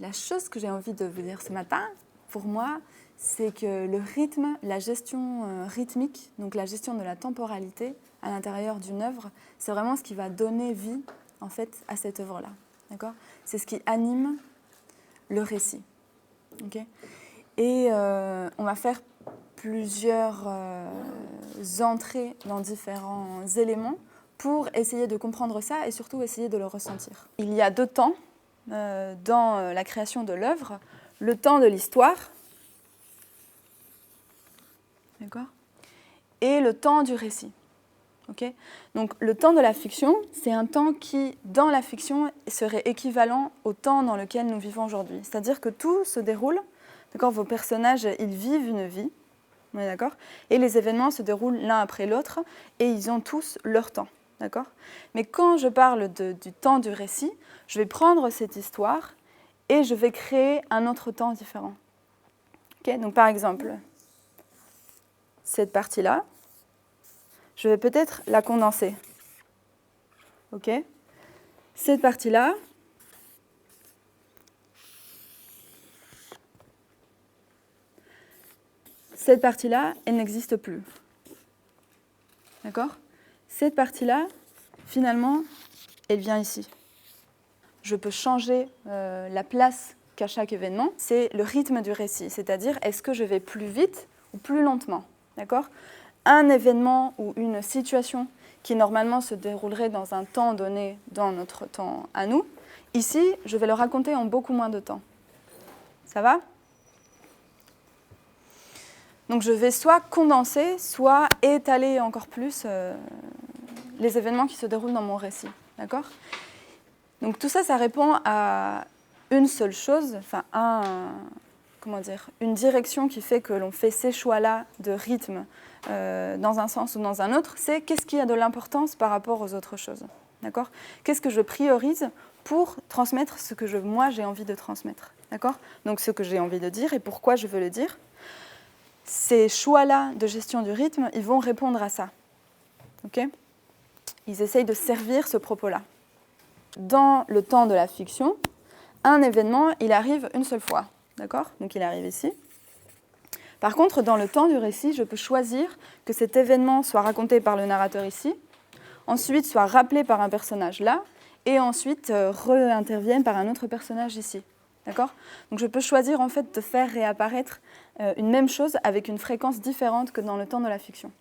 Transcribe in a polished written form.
la chose que j'ai envie de vous dire ce matin, pour moi, c'est que le rythme, la gestion rythmique, donc la gestion de la temporalité à l'intérieur d'une œuvre, c'est vraiment ce qui va donner vie, en fait, à cette œuvre-là. D'accord ? C'est ce qui anime le récit. Okay ? Et on va faire plusieurs entrées dans différents éléments pour essayer de comprendre ça et surtout essayer de le ressentir. Il y a 2 temps dans la création de l'œuvre. Le temps de l'histoire, d'accord, et le temps du récit. Okay ? Donc le temps de la fiction, c'est un temps qui, dans la fiction, serait équivalent au temps dans lequel nous vivons aujourd'hui. C'est-à-dire que tout se déroule, d'accord, vos personnages, ils vivent une vie, on est d'accord, et les événements se déroulent l'un après l'autre, et ils ont tous leur temps. D'accord ? Mais quand je parle du temps du récit, je vais prendre cette histoire et je vais créer un autre temps différent. Okay ? Donc par exemple, cette partie-là, je vais peut-être la condenser. Okay ? Cette partie-là, elle n'existe plus. D'accord ? Cette partie-là, finalement, elle vient ici. Je peux changer la place qu'a chaque événement. C'est le rythme du récit, c'est-à-dire est-ce que je vais plus vite ou plus lentement. D'accord ? Un événement ou une situation qui normalement se déroulerait dans un temps donné, dans notre temps à nous, ici, je vais le raconter en beaucoup moins de temps. Ça va ? Donc je vais soit condenser, soit étaler encore plus les événements qui se déroulent dans mon récit. D'accord ? Donc tout ça, ça répond à une seule chose, enfin une direction qui fait que l'on fait ces choix-là de rythme dans un sens ou dans un autre, c'est qu'est-ce qui a de l'importance par rapport aux autres choses. D'accord ? Qu'est-ce que je priorise pour transmettre ce que moi j'ai envie de transmettre. D'accord ? Donc ce que j'ai envie de dire et pourquoi je veux le dire. Ces choix-là de gestion du rythme, ils vont répondre à ça. Okay ? Ils essayent de servir ce propos-là. Dans le temps de la fiction, un événement, il arrive une seule fois. D'accord ? Donc il arrive ici. Par contre, dans le temps du récit, je peux choisir que cet événement soit raconté par le narrateur ici, ensuite soit rappelé par un personnage là, et ensuite réintervienne par un autre personnage ici. D'accord ? Donc je peux choisir en fait de faire réapparaître une même chose avec une fréquence différente que dans le temps de la fiction.